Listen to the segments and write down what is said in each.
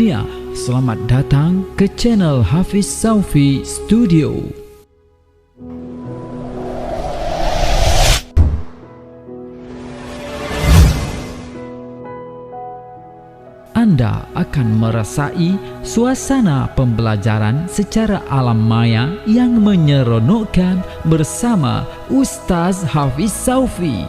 dunia. Selamat datang ke channel Hafiz Saufi Studio. Anda akan merasai suasana pembelajaran secara alam maya yang menyeronokkan bersama Ustaz Hafiz Saufi.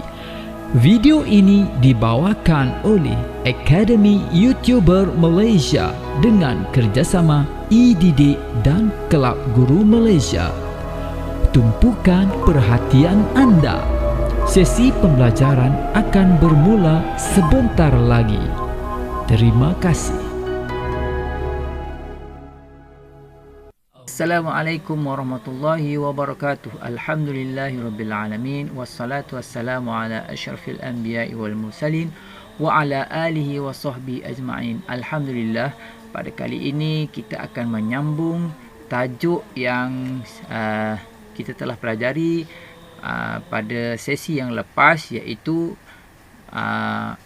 Video ini dibawakan oleh Akademi YouTuber Malaysia dengan kerjasama e-Didik dan Kelab Guru Malaysia. Tumpukan perhatian anda. Sesi pembelajaran akan bermula sebentar lagi. Terima kasih. Assalamualaikum warahmatullahi wabarakatuh. Alhamdulillahirabbil alamin wassalatu wassalamu ala asyrafil anbiya'i wal mursalin wa ala alihi wa sahbihi ajma'in. Alhamdulillah, pada kali ini kita akan menyambung tajuk yang kita telah pelajari pada sesi yang lepas, iaitu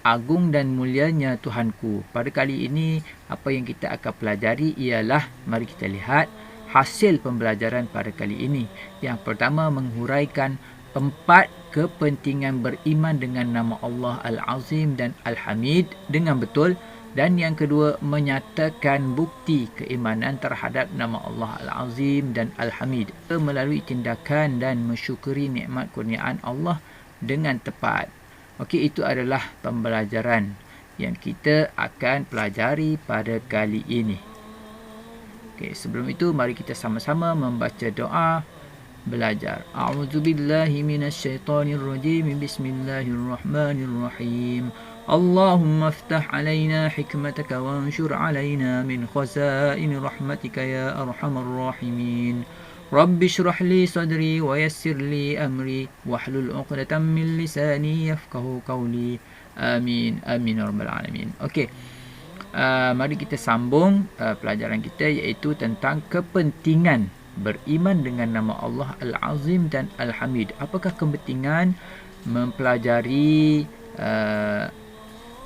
agung dan mulianya Tuhanku. Pada kali ini apa yang kita akan pelajari ialah, mari kita lihat hasil pembelajaran pada kali ini. Yang pertama, menghuraikan 4 kepentingan beriman dengan nama Allah Al-Azim dan Al-Hamid dengan betul. Dan yang kedua, menyatakan bukti keimanan terhadap nama Allah Al-Azim dan Al-Hamid melalui tindakan dan mensyukuri nikmat kurniaan Allah dengan tepat. Okey, itu adalah pembelajaran yang kita akan pelajari pada kali ini. Okey, sebelum itu mari kita sama-sama membaca doa belajar. A'udzubillahi minasyaitonirrajim. Bismillahirrahmanirrahim. Allahumma aftah alaina hikmataka wanshur alaina min khazaini rahmatika ya arhamar rahimin. Rabbi shrah li sadri wa yassir li amri wahlul 'uqdatam min lisani yafqahu qawli. Amin. Amin ya rabbal alamin. Okey. Mari kita sambung pelajaran kita, iaitu tentang kepentingan beriman dengan nama Allah Al-Azim dan Al-Hamid. Apakah kepentingan mempelajari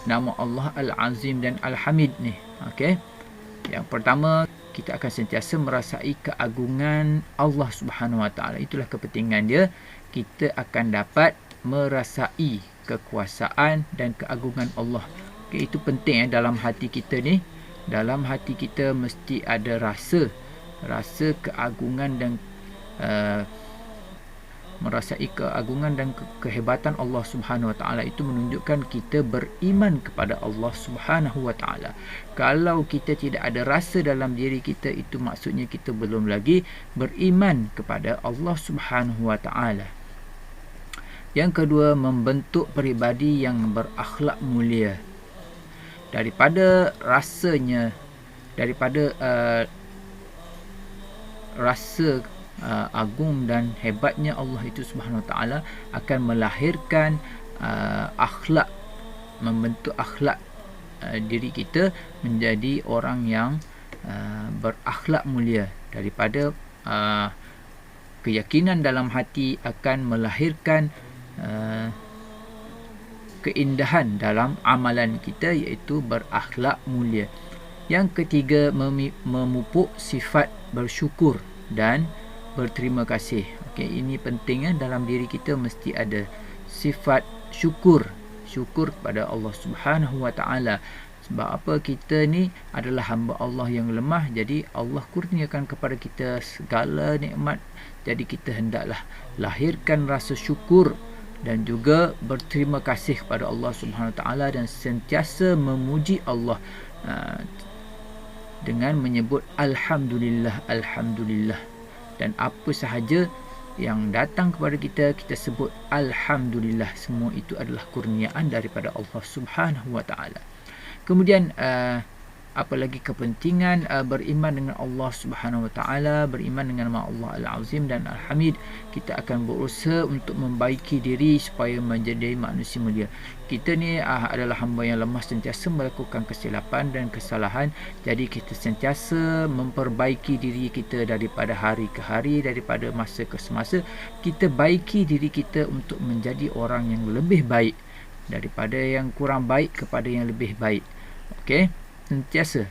nama Allah Al-Azim dan Al-Hamid ni? Okey. Yang pertama, kita akan sentiasa merasai keagungan Allah Subhanahu Wa Taala. Itulah kepentingan dia. Kita akan dapat merasai kekuasaan dan keagungan Allah. Okay, itu penting dalam hati kita ni. Dalam hati kita mesti ada rasa keagungan dan merasai keagungan dan kehebatan Allah Subhanahu Wa Taala. Itu menunjukkan kita beriman kepada Allah Subhanahu Wa Taala. Kalau kita tidak ada rasa dalam diri kita, itu maksudnya kita belum lagi beriman kepada Allah Subhanahu Wa Taala. Yang kedua, membentuk peribadi yang berakhlak mulia. Daripada rasa agung dan hebatnya Allah itu Subhanahu Wa Taala akan melahirkan akhlak, membentuk akhlak diri kita menjadi orang yang berakhlak mulia. Daripada keyakinan dalam hati akan melahirkan keindahan dalam amalan kita, iaitu berakhlak mulia. Yang ketiga, memupuk sifat bersyukur dan berterima kasih. Okey, ini penting dalam diri kita mesti ada sifat syukur kepada Allah Subhanahu Wa Taala. Sebab apa? Kita ni adalah hamba Allah yang lemah, jadi Allah kurniakan kepada kita segala nikmat. Jadi kita hendaklah lahirkan rasa syukur dan juga berterima kasih kepada Allah Subhanahu Wa Taala, dan sentiasa memuji Allah dengan menyebut alhamdulillah, alhamdulillah. Dan apa sahaja yang datang kepada kita, kita sebut alhamdulillah. Semua itu adalah kurniaan daripada Allah Subhanahu Wa Taala. Kemudian apalagi kepentingan beriman dengan Allah Subhanahu Wa Taala, beriman dengan nama Allah Al-Azim dan Al-Hamid. Kita akan berusaha untuk membaiki diri supaya menjadi manusia mulia. Kita ni adalah hamba yang lemah, sentiasa melakukan kesilapan dan kesalahan. Jadi kita sentiasa memperbaiki diri kita daripada hari ke hari, daripada masa ke semasa. Kita baiki diri kita untuk menjadi orang yang lebih baik, daripada yang kurang baik kepada yang lebih baik. Okey, sentiasa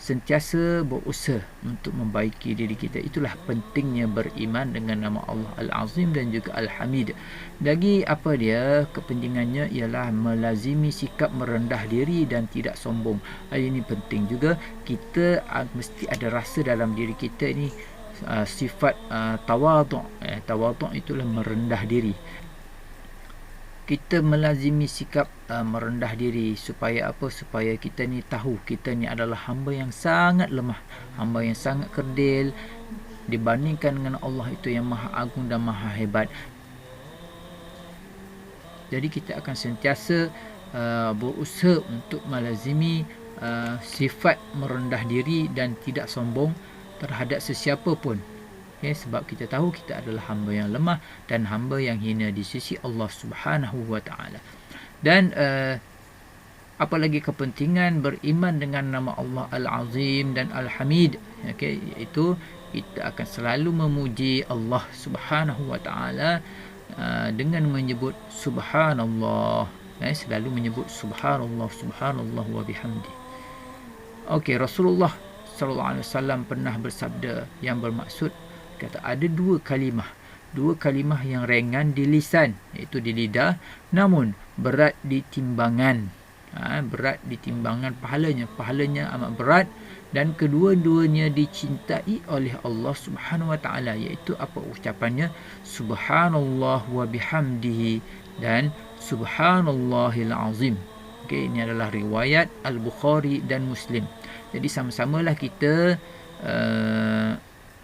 sentiasa berusaha untuk membaiki diri kita. Itulah pentingnya beriman dengan nama Allah Al-Azim dan juga Al-Hamid. Lagi apa dia kepentingannya ialah melazimi sikap merendah diri dan tidak sombong. Ini penting juga. Kita mesti ada rasa dalam diri kita ni sifat tawaduk. Tawaduk itulah merendah diri. Kita melazimi sikap merendah diri supaya apa? Supaya kita ni tahu kita ni adalah hamba yang sangat lemah, hamba yang sangat kerdil dibandingkan dengan Allah itu yang maha agung dan maha hebat. Jadi kita akan sentiasa berusaha untuk melazimi sifat merendah diri dan tidak sombong terhadap sesiapa pun. Sebab kita tahu kita adalah hamba yang lemah dan hamba yang hina di sisi Allah Subhanahu wa taala. Dan apalagi kepentingan beriman dengan nama Allah Al-Azim dan Al-Hamid, iaitu kita akan selalu memuji Allah Subhanahu wa taala dengan menyebut subhanallah. Selalu menyebut subhanallah, subhanallah wa bihamdi. Rasulullah sallallahu alaihi wasallam pernah bersabda yang bermaksud, kata ada dua kalimah yang ringan di lisan, iaitu di lidah, namun berat di timbangan. Berat di timbangan pahalanya amat berat, dan kedua-duanya dicintai oleh Allah Subhanahu wa taala, iaitu apa ucapannya? Subhanallah wa bihamdihi dan subhanallahil azim. Ini adalah riwayat Al-Bukhari dan Muslim. Jadi sama-samalah kita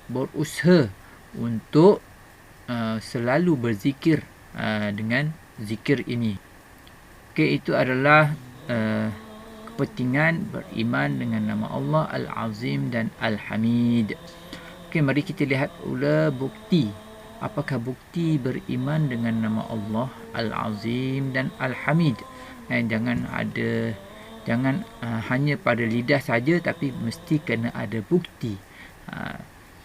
berusaha untuk selalu berzikir dengan zikir ini. Itu adalah kepentingan beriman dengan nama Allah Al-Azim dan Al-Hamid. Mari kita lihat pula bukti. Apakah bukti beriman dengan nama Allah Al-Azim dan Al-Hamid? Jangan hanya pada lidah saja, tapi mesti kena ada bukti.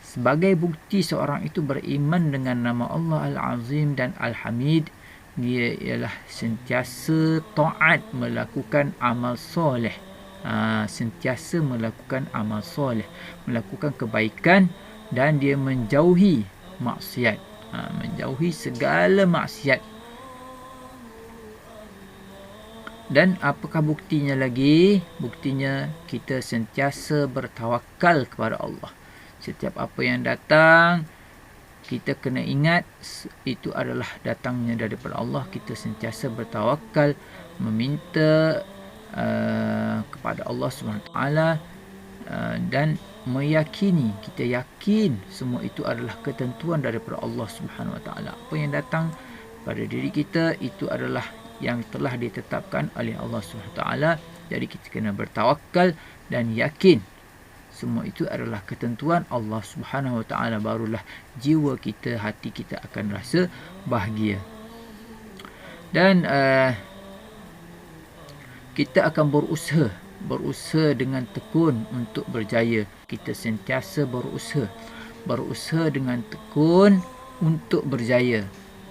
Sebagai bukti seorang itu beriman dengan nama Allah Al-Azim dan Al-Hamid, dia ialah sentiasa taat, melakukan amal soleh. Sentiasa melakukan amal soleh, melakukan kebaikan, dan dia menjauhi maksiat, menjauhi segala maksiat. Dan apakah buktinya lagi? Buktinya kita sentiasa bertawakal kepada Allah. Setiap apa yang datang, kita kena ingat itu adalah datangnya daripada Allah. Kita sentiasa bertawakal, meminta kepada Allah SWT, dan meyakini, kita yakin semua itu adalah ketentuan daripada Allah SWT. Apa yang datang pada diri kita itu adalah yang telah ditetapkan oleh Allah SWT. Jadi kita kena bertawakal dan yakin semua itu adalah ketentuan Allah Subhanahu Wa Taala. Barulah jiwa kita, hati kita akan rasa bahagia. Dan kita akan berusaha dengan tekun untuk berjaya. Kita sentiasa berusaha dengan tekun untuk berjaya.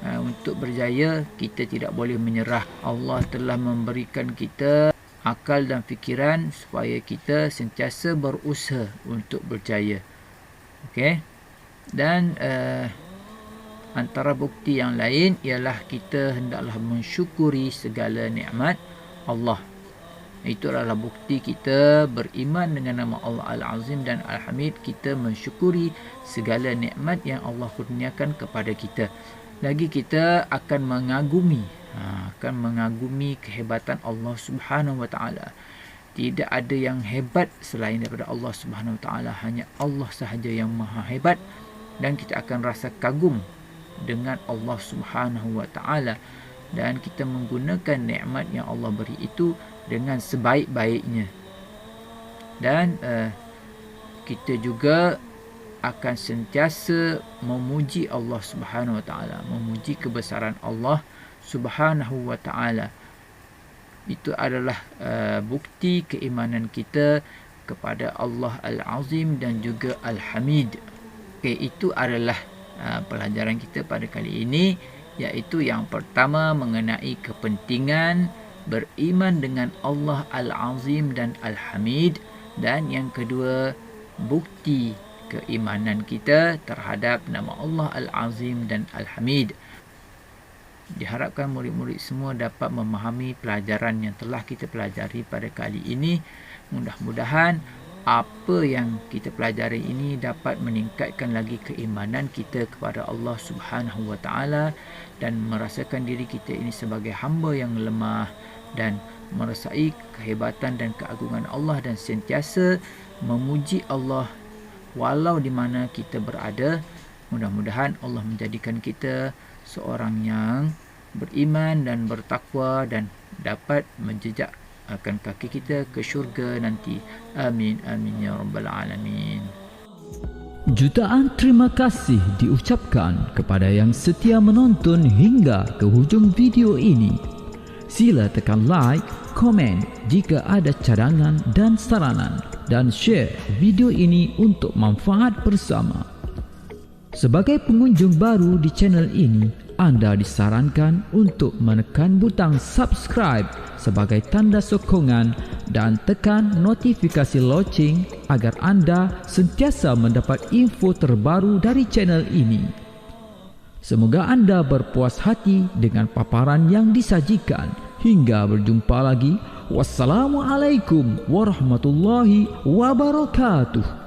Untuk berjaya, kita tidak boleh menyerah. Allah telah memberikan kita akal dan fikiran supaya kita sentiasa berusaha untuk berjaya. Dan antara bukti yang lain ialah kita hendaklah mensyukuri segala nikmat Allah. Itu adalah bukti kita beriman dengan nama Allah Al-Azim dan Al-Hamid. Kita mensyukuri segala nikmat yang Allah kurniakan kepada kita. Lagi kita akan mengagumi kehebatan Allah Subhanahu Wa Taala. Tidak ada yang hebat selain daripada Allah Subhanahu Wa Taala. Hanya Allah sahaja yang maha hebat, dan kita akan rasa kagum dengan Allah Subhanahu Wa Taala, dan kita menggunakan nikmat yang Allah beri itu dengan sebaik-baiknya. Dan kita juga akan sentiasa memuji Allah Subhanahu Wa Taala, memuji kebesaran Allah Subhanahu Wa Taala. Itu adalah bukti keimanan kita kepada Allah Al-Azim dan juga Al-Hamid. Itu adalah pelajaran kita pada kali ini, iaitu yang pertama mengenai kepentingan beriman dengan Allah Al-Azim dan Al-Hamid, Dan yang kedua, bukti keimanan kita terhadap nama Allah Al-Azim dan Al-Hamid. Diharapkan murid-murid semua dapat memahami pelajaran yang telah kita pelajari pada kali ini. Mudah-mudahan apa yang kita pelajari ini dapat meningkatkan lagi keimanan kita kepada Allah Subhanahu wa taala dan merasakan diri kita ini sebagai hamba yang lemah dan merasai kehebatan dan keagungan Allah dan sentiasa memuji Allah walau di mana kita berada. Mudah-mudahan Allah menjadikan kita seorang yang beriman dan bertakwa dan dapat menjejak akan kaki kita ke syurga nanti. Amin amin ya rabbal alamin. Jutaan terima kasih diucapkan kepada yang setia menonton hingga ke hujung video ini. Sila tekan like, komen jika ada cadangan dan saranan dan share video ini untuk manfaat bersama. Sebagai pengunjung baru di channel ini, anda disarankan untuk menekan butang subscribe sebagai tanda sokongan dan tekan notifikasi loceng agar anda sentiasa mendapat info terbaru dari channel ini. Semoga anda berpuas hati dengan paparan yang disajikan. Hingga berjumpa lagi. Wassalamualaikum warahmatullahi wabarakatuh.